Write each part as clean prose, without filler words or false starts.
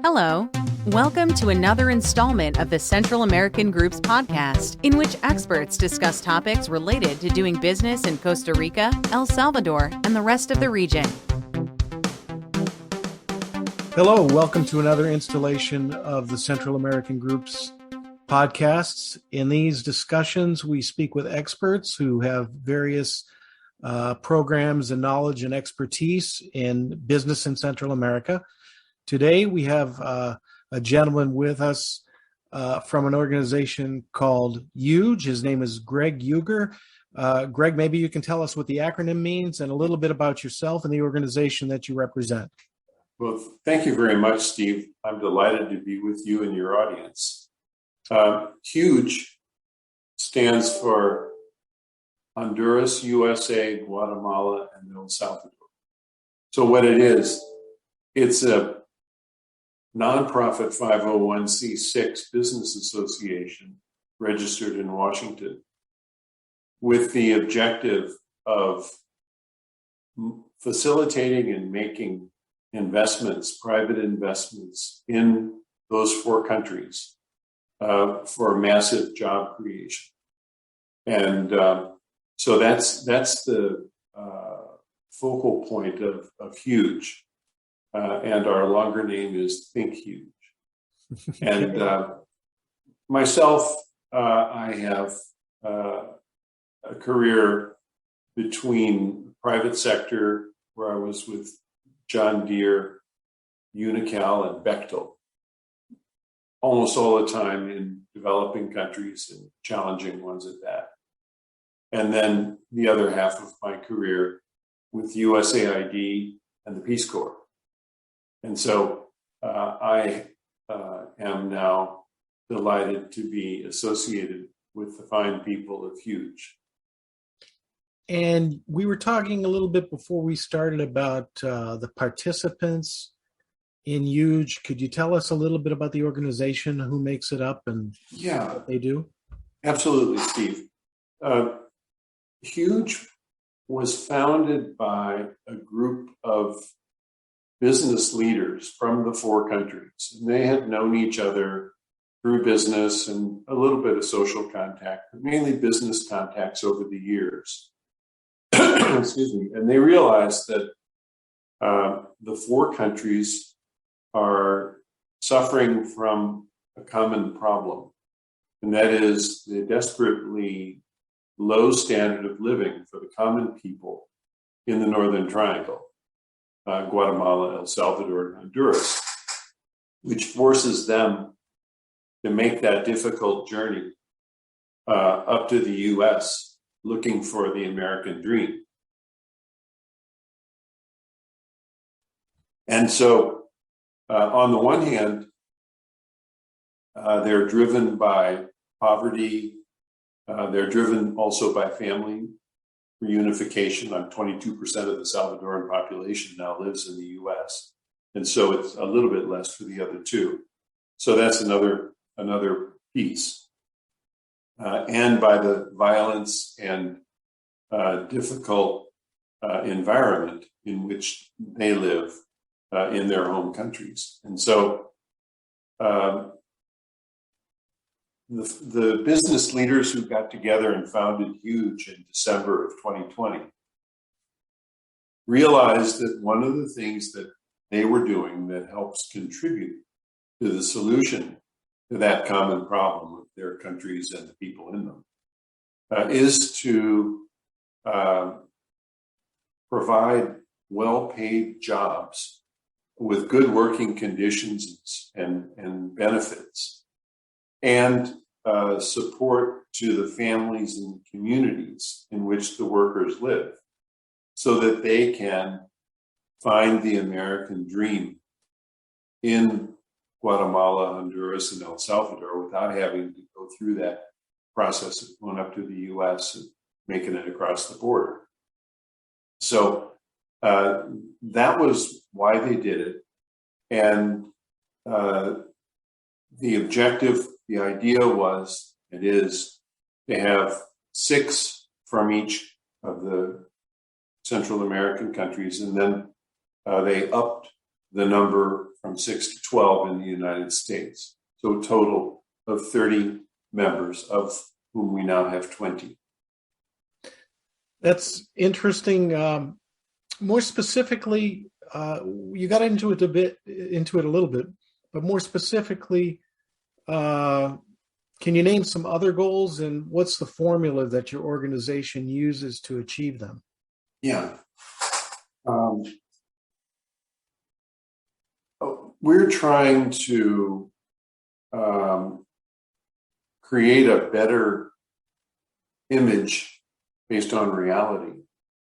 Hello. Welcome to another installment of the Central American Group's podcast, in which experts discuss topics related to doing business in Costa Rica, El Salvador, and the rest of the region. Hello, welcome to another installation of the Central American Group's podcasts. In these discussions, we speak with experts who have various programs and knowledge and expertise in business in Central America. Today, we have a gentleman with us from an organization called HUGE. His name is Greg Uger. Greg, maybe you can tell us what the acronym means and a little bit about yourself and the organization that you represent. Well, thank you very much, Steve. I'm delighted to be with you and your audience. HUGE stands for Honduras, USA, Guatemala, and El Salvador. So what it is, it's a nonprofit 501c6 business association registered in Washington with the objective of facilitating and making investments, private investments in those four countries for massive job creation. And so that's the focal point of HUGE. And our longer name is Think Huge. And myself, I have a career between private sector, where I was with John Deere, Unical, and Bechtel, almost all the time in developing countries and challenging ones at that. And then the other half of my career with USAID and the Peace Corps. And so I am now delighted to be associated with the fine people of HUGE. And we were talking a little bit before we started about the participants in HUGE. Could you tell us a little bit about the organization, who makes it up, and what they do? Absolutely, Steve. HUGE was founded by a group of business leaders from the four countries. And they had known each other through business and a little bit of social contact, but mainly business contacts over the years. Excuse me. And they realized that the four countries are suffering from a common problem, and that is the desperately low standard of living for the common people in the Northern Triangle. Guatemala, El Salvador, and Honduras, which forces them to make that difficult journey up to the U.S. looking for the American dream. And so, on the one hand, they're driven by poverty. They're driven also by family reunification. 22% of the Salvadoran population now lives in the U.S. And so it's a little bit less for the other two. So that's another piece. And by the violence and difficult environment in which they live in their home countries. And so the business leaders who got together and founded HUGE in December of 2020 realized that one of the things that they were doing that helps contribute to the solution to that common problem with their countries and the people in them is to provide well-paid jobs with good working conditions and benefits, and support to the families and communities in which the workers live, so that they can find the American dream in Guatemala, Honduras, and El Salvador without having to go through that process of going up to the U.S. and making it across the border. So that was why they did it. And the objective, the idea was, it is, to have 6 from each of the Central American countries, and then they upped the number from 6 to 12 in the United States. So a total of 30 members, of whom we now have 20. That's interesting. More specifically, you got into it a little bit, but more specifically, can you name some other goals, and what's the formula that your organization uses to achieve them? Yeah. We're trying to create a better image based on reality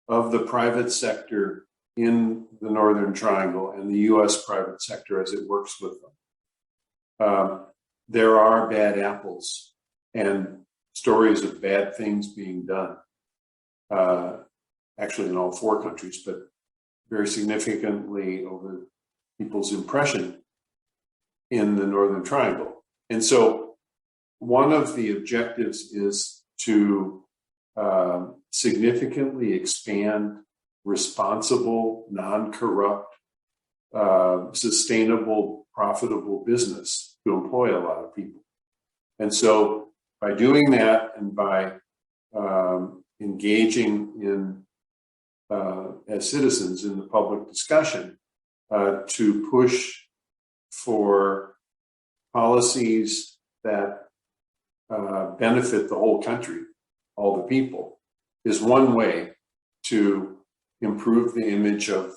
of the private sector in the Northern Triangle and the U.S. private sector as it works with them. There are bad apples and stories of bad things being done, actually in all four countries, but very significantly over people's impression in the Northern Triangle. And so one of the objectives is to significantly expand responsible, non-corrupt, sustainable, profitable business to employ a lot of people. And so by doing that and by engaging in, as citizens in the public discussion, to push for policies that benefit the whole country, all the people, is one way to improve the image of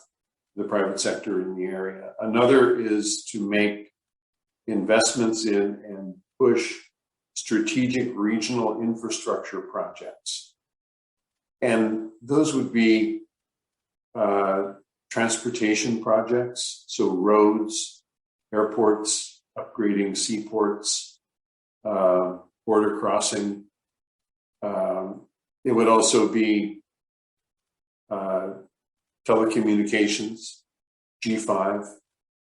the private sector in the area. Another is to make investments in and push strategic regional infrastructure projects. And those would be transportation projects, so roads, airports, upgrading seaports, border crossing. It would also be telecommunications, G5,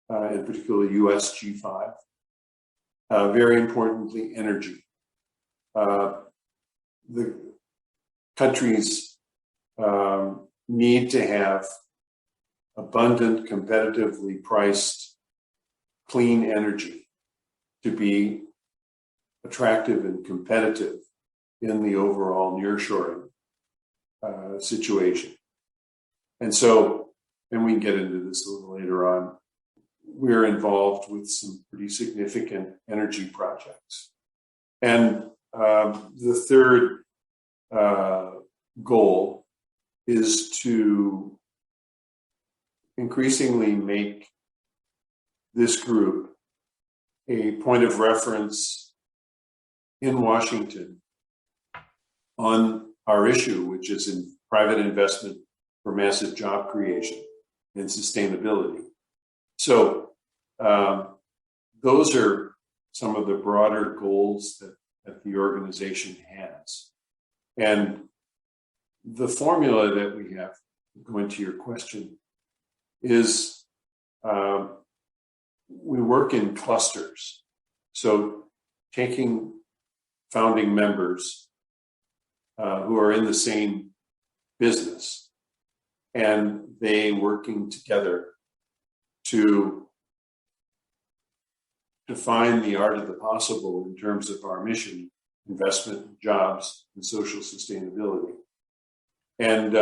in particular US G5. Very importantly, energy. The countries need to have abundant, competitively priced, clean energy to be attractive and competitive in the overall nearshoring situation. And so, and we can get into this a little later on, we're involved with some pretty significant energy projects. And the third goal is to increasingly make this group a point of reference in Washington on our issue, which is in private investment for massive job creation and sustainability. So those are some of the broader goals that the organization has. And the formula that we have, going to your question, is we work in clusters. So taking founding members who are in the same business and they working together to define the art of the possible in terms of our mission, investment, jobs, and social sustainability. And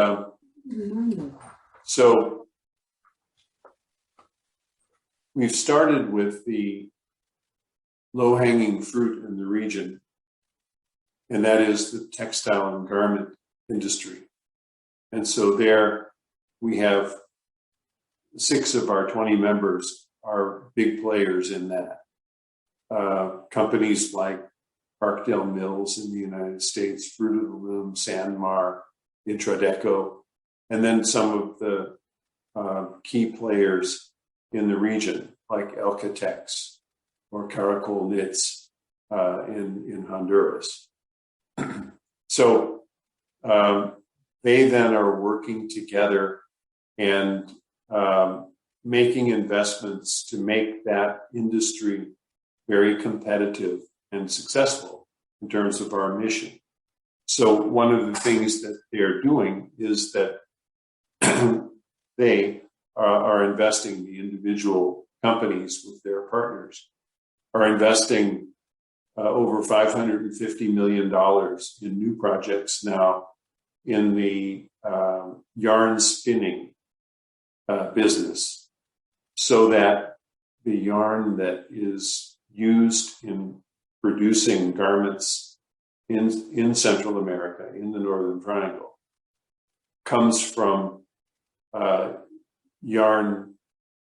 so we've started with the low-hanging fruit in the region, and that is the textile and garment industry. And so there we have 6 of our 20 members are big players in that. Companies like Parkdale Mills in the United States, Fruit of the Loom, Sanmar, Intradeco, and then some of the key players in the region, like Elcatex or Caracol Knits in Honduras. So they then are working together and making investments to make that industry very competitive and successful in terms of our mission. So one of the things that they're doing is that they are investing, the individual companies with their partners, are investing over $550 million in new projects now in the yarn spinning business, so that the yarn that is used in producing garments in Central America, in the Northern Triangle, comes from yarn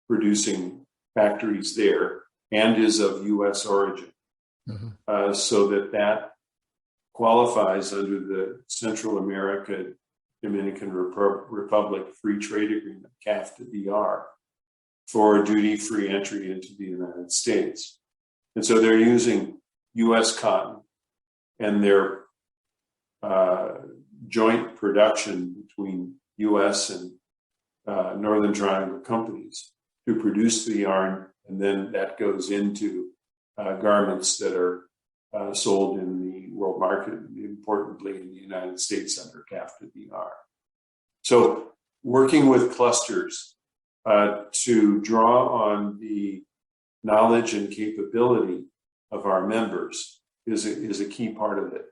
producing factories there and is of U.S. origin. Mm-hmm. So that qualifies under the Central America Dominican Republic Free Trade Agreement, CAFTA-DR, for duty-free entry into the United States. And so they're using U.S. cotton and their joint production between U.S. and Northern Triangle companies to produce the yarn, and then that goes into garments that are sold in the world market, importantly in the United States under CAFTA-DR. So working with clusters to draw on the knowledge and capability of our members is a key part of it.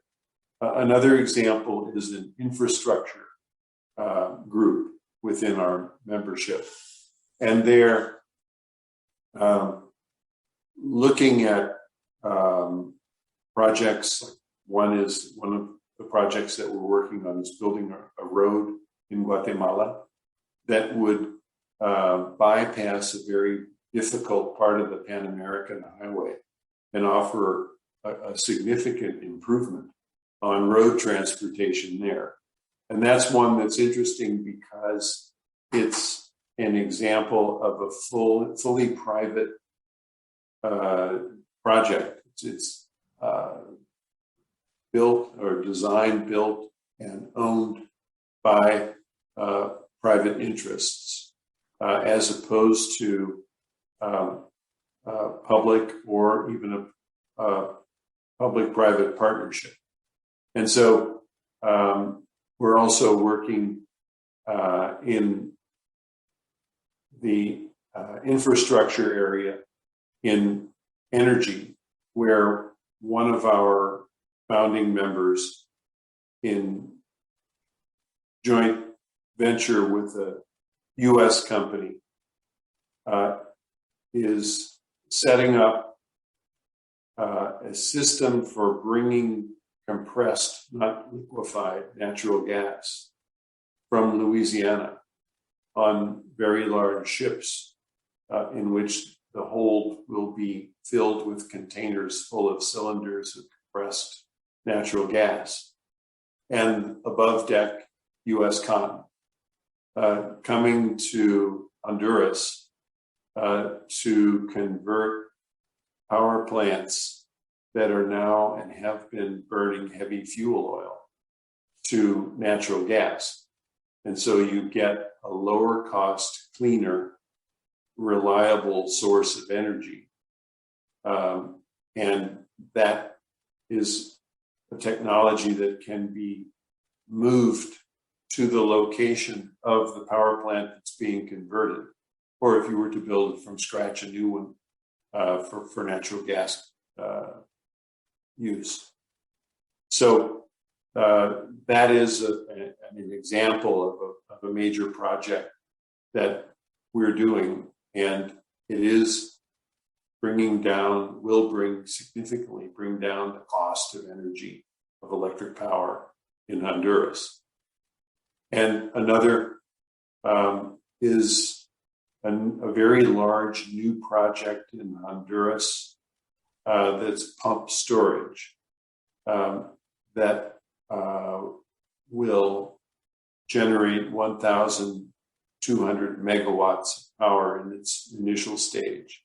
Another example is an infrastructure group within our membership, and they're looking at projects. One of the projects that we're working on is building a road in Guatemala that would bypass a very difficult part of the Pan American Highway and offer a significant improvement on road transportation there. And that's one that's interesting because it's an example of a fully private project. It's built or designed, built, and owned by private interests, as opposed to public or even a public-private partnership. And so we're also working in the infrastructure area in energy, where one of our founding members, in joint venture with a U.S. company, is setting up a system for bringing compressed, not liquefied, natural gas from Louisiana on very large ships, in which the hold will be filled with containers full of cylinders of compressed natural gas, and above deck U.S. cotton, coming to Honduras to convert power plants that are now and have been burning heavy fuel oil to natural gas. And so you get a lower cost, cleaner, reliable source of energy. And that is a technology that can be moved to the location of the power plant that's being converted, or if you were to build from scratch a new one for natural gas use. So that is an example of a major project that we're doing, and it is will significantly bring down the cost of energy, of electric power in Honduras. And another is a very large new project in Honduras that's pump storage that will generate 1,200 megawatts of power in its initial stage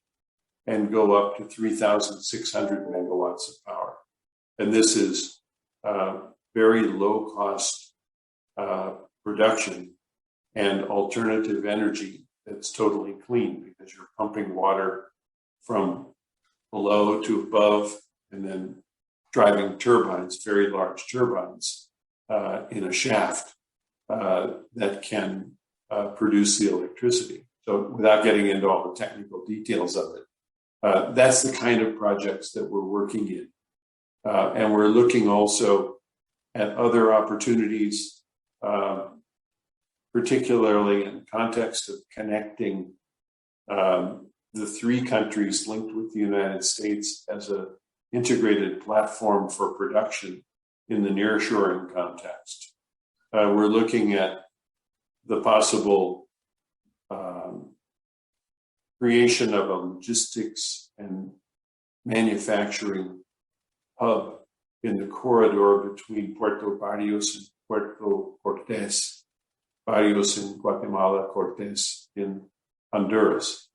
and go up to 3,600 megawatts of power. And this is very low cost production and alternative energy that's totally clean, because you're pumping water from below to above and then driving turbines, very large turbines, in a shaft that can produce the electricity. So without getting into all the technical details of it, that's the kind of projects that we're working in. And we're looking also at other opportunities, particularly in the context of connecting the three countries linked with the United States as an integrated platform for production in the nearshoring context. We're looking at the possible creation of a logistics and manufacturing hub in the corridor between Puerto Barrios and Puerto Cortes, Barrios in Guatemala, Cortes in Honduras.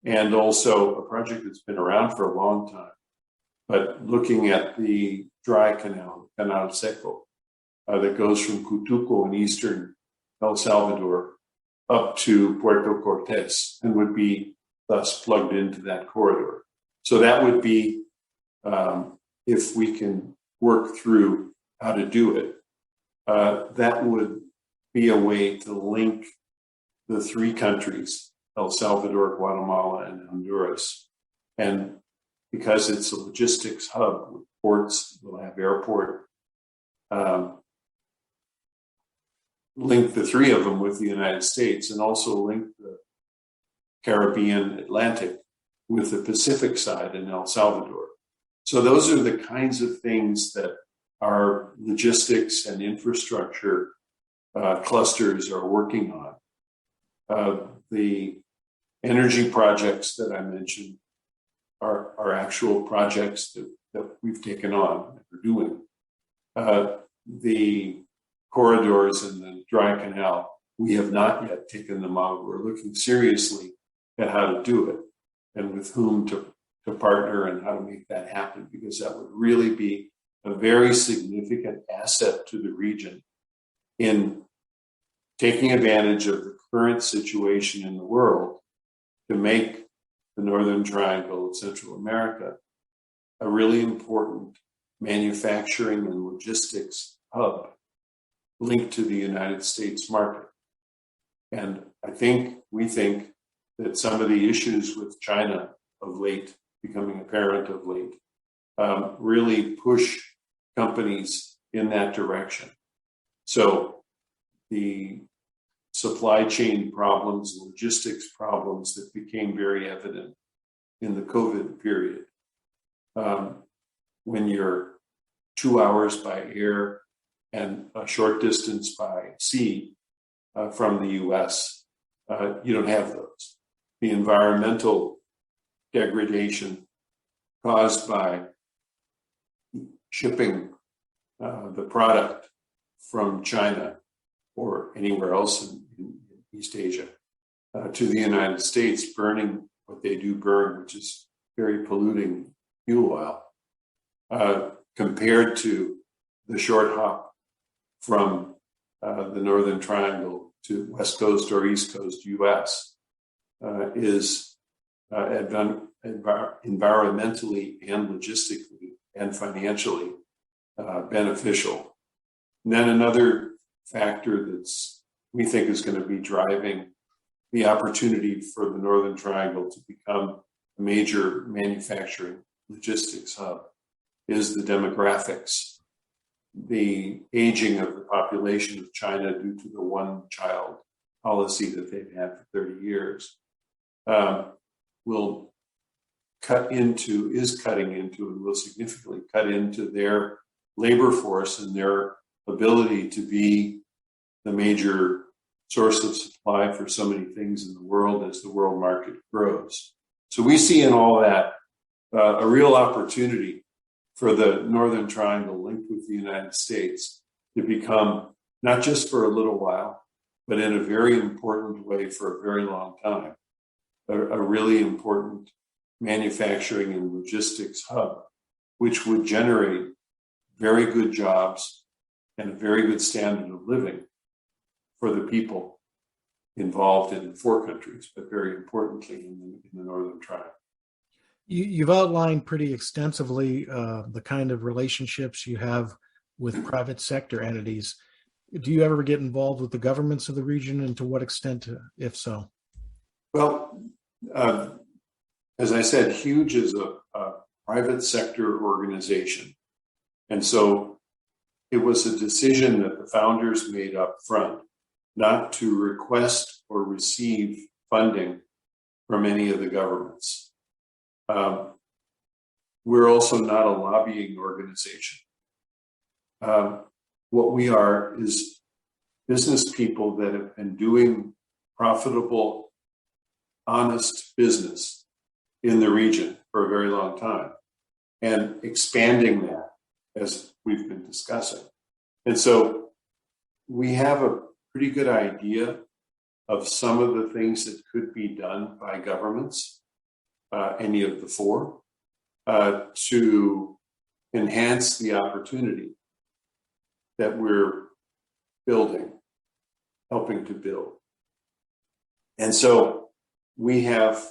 And also a project that's been around for a long time, but looking at the dry canal, Canal Seco, that goes from Cutuco in eastern El Salvador up to Puerto Cortes and would be thus plugged into that corridor. So that would be, if we can work through how to do it, that would be a way to link the three countries, El Salvador, Guatemala, and Honduras. And because it's a logistics hub with ports, we'll have airport, link the three of them with the United States, and also link the Caribbean Atlantic with the Pacific side in El Salvador. So those are the kinds of things that our logistics and infrastructure clusters are working on. The energy projects that I mentioned are actual projects that we've taken on and we're doing. The corridors and the dry canal, we have not yet taken them on. We're looking seriously at how to do it and with whom to partner and how to make that happen, because that would really be a very significant asset to the region in taking advantage of the current situation in the world to make the Northern Triangle of Central America a really important manufacturing and logistics hub linked to the United States market. And we think that some of the issues with China of late, becoming apparent of late, really push companies in that direction. So the supply chain problems, logistics problems that became very evident in the COVID period, when you're 2 hours by air and a short distance by sea from the US, you don't have those. The environmental degradation caused by shipping the product from China or anywhere else in East Asia to the United States, burning what they do burn, which is very polluting fuel oil, compared to the short hop from the Northern Triangle to West Coast or East Coast US, is environmentally and logistically and financially beneficial. And then another factor that's we think is going to be driving the opportunity for the Northern Triangle to become a major manufacturing logistics hub is the demographics. The aging of the population of China due to the one-child policy that they've had for 30 years will is cutting into and will significantly cut into their labor force and their ability to be the major source of supply for so many things in the world as the world market grows. So we see in all that a real opportunity for the Northern Triangle linked with the United States to become, not just for a little while, but in a very important way for a very long time, a really important manufacturing and logistics hub, which would generate very good jobs and a very good standard of living for the people involved in the four countries, but very importantly in the Northern Triangle. You've outlined pretty extensively the kind of relationships you have with private sector entities. Do you ever get involved with the governments of the region, and to what extent, if so? Well, as I said, Huge is a private sector organization. And so it was a decision that the founders made up front not to request or receive funding from any of the governments. We're also not a lobbying organization. What we are is business people that have been doing profitable, honest business in the region for a very long time and expanding that as we've been discussing. And so we have a pretty good idea of some of the things that could be done by governments, any of the four, to enhance the opportunity that we're building, helping to build. And so we have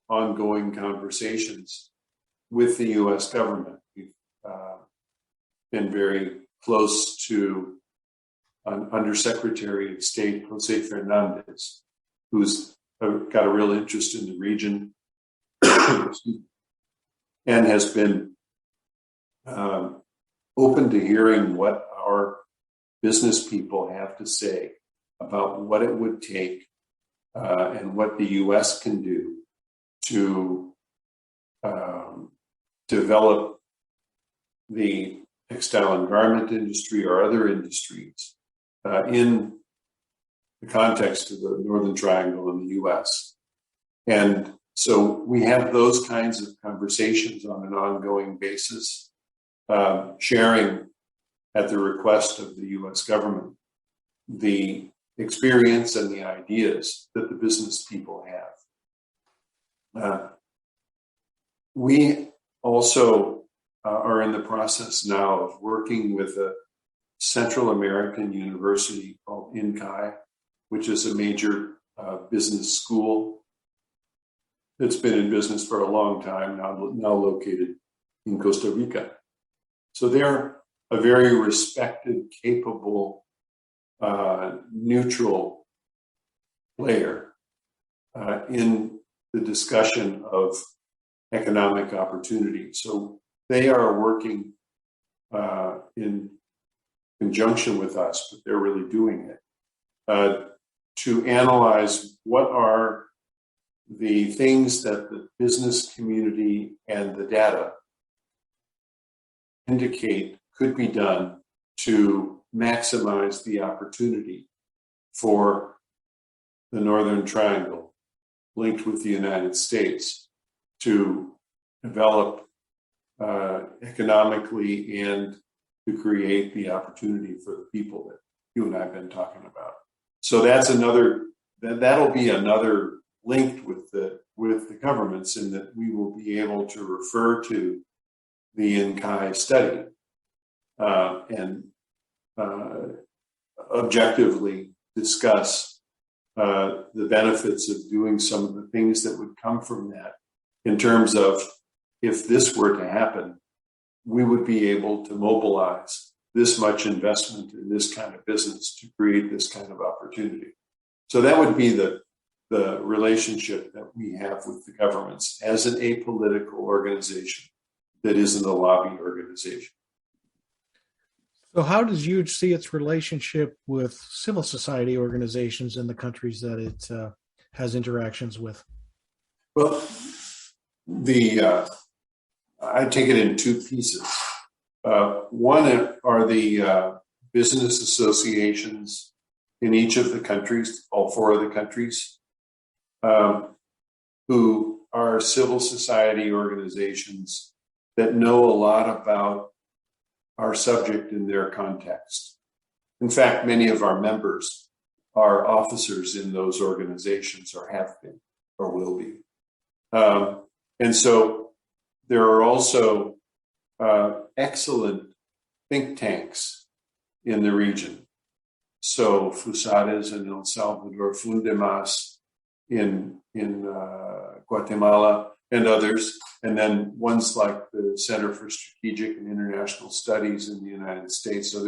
ongoing conversations with the U.S. government. We've been very close to an Undersecretary of State, Jose Fernandez, who's got a real interest in the region and has been open to hearing what our business people have to say about what it would take and what the U.S. can do to develop the textile and garment industry or other industries in the context of the Northern Triangle in the U.S. And so we have those kinds of conversations on an ongoing basis, sharing at the request of the U.S. government the experience and the ideas that the business people have. We also are in the process now of working with a Central American university called INCAI, which is a major business school that's been in business for a long time, now located in Costa Rica. So they're a very respected, capable, neutral player in the discussion of economic opportunity. So they are working in conjunction with us, but they're really doing it to analyze what are the things that the business community and the data indicate could be done to maximize the opportunity for the Northern Triangle linked with the United States to develop economically and to create the opportunity for the people that you and I have been talking about. So that's that'll be another linked with the governments, in that we will be able to refer to the INCAI study and objectively discuss the benefits of doing some of the things that would come from that, in terms of, if this were to happen, we would be able to mobilize this much investment in this kind of business to create this kind of opportunity. So that would be the relationship that we have with the governments as an apolitical organization that isn't a lobby organization. So how does Huge see its relationship with civil society organizations in the countries that it has interactions with? Well, I take it in two pieces. One are the business associations in each of the countries, all four of the countries, who are civil society organizations that know a lot about our subject in their context. In fact, many of our members are officers in those organizations, or have been, or will be. And so there are also excellent think tanks in the region. So Fusades in El Salvador, Fundemas in Guatemala, and others, and then ones like the Center for Strategic and International Studies in the United States. So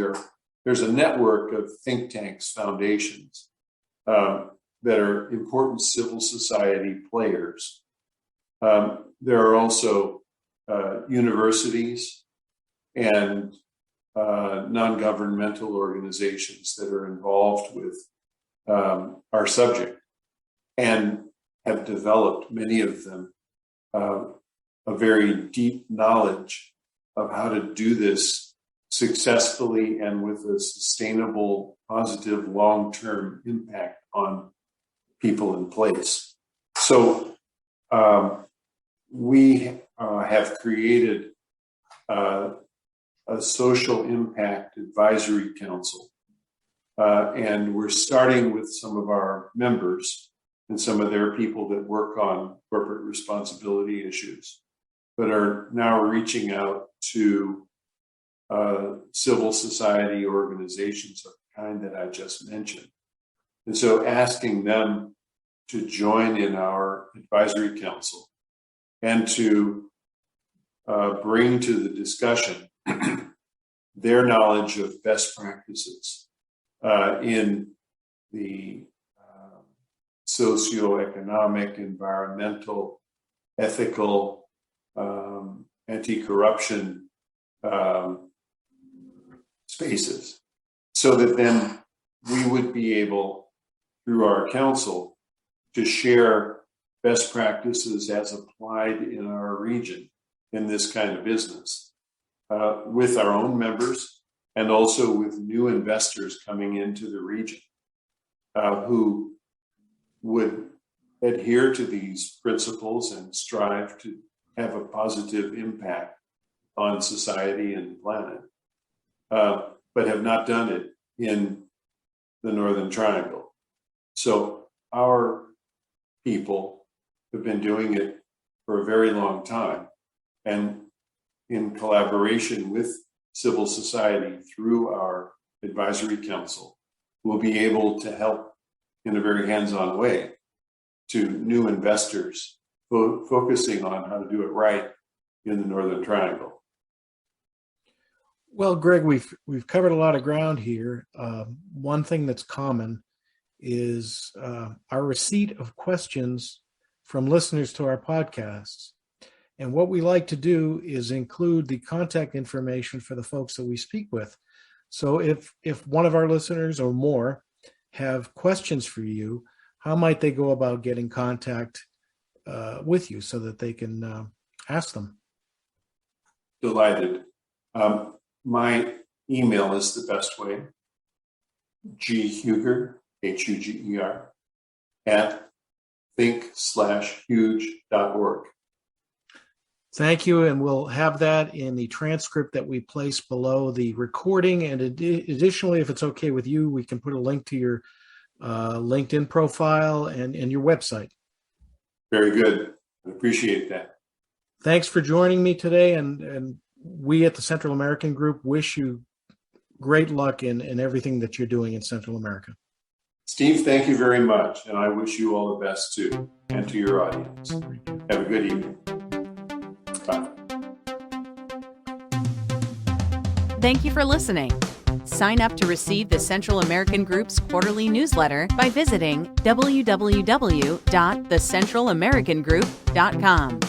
there's a network of think tanks, foundations, that are important civil society players. There are also universities and non-governmental organizations that are involved with our subject and have developed, many of them, a very deep knowledge of how to do this successfully and with a sustainable, positive, long-term impact on people in place. So we have created a social impact advisory council. And we're starting with some of our members and some of their people that work on corporate responsibility issues, but are now reaching out to civil society organizations of the kind that I just mentioned. And so asking them to join in our advisory council and to bring to the discussion their knowledge of best practices in the socioeconomic, environmental, ethical, anti-corruption spaces, so that then we would be able, through our council, to share best practices as applied in our region in this kind of business with our own members and also with new investors coming into the region who would adhere to these principles and strive to have a positive impact on society and the planet, but have not done it in the Northern Triangle. So our people have been doing it for a very long time, and in collaboration with civil society through our advisory council, we'll be able to help in a very hands-on way to new investors focusing on how to do it right in the Northern Triangle. Well, Greg, we've covered a lot of ground here. One thing that's common is our receipt of questions from listeners to our podcasts. And what we like to do is include the contact information for the folks that we speak with. So if one of our listeners or more have questions for you, how might they go about getting contact with you so that they can ask them? Delighted. My email is the best way, ghuger, Huger, at think/huge.org. Thank you, and we'll have that in the transcript that we place below the recording. And additionally, if it's okay with you, we can put a link to your LinkedIn profile and your website. Very good. I appreciate that. Thanks for joining me today, and we at the Central American Group wish you great luck in everything that you're doing in Central America. Steve, thank you very much, and I wish you all the best too, and to your audience. Have a good evening. Bye. Thank you for listening. Sign up to receive the Central American Group's quarterly newsletter by visiting www.thecentralamericangroup.com.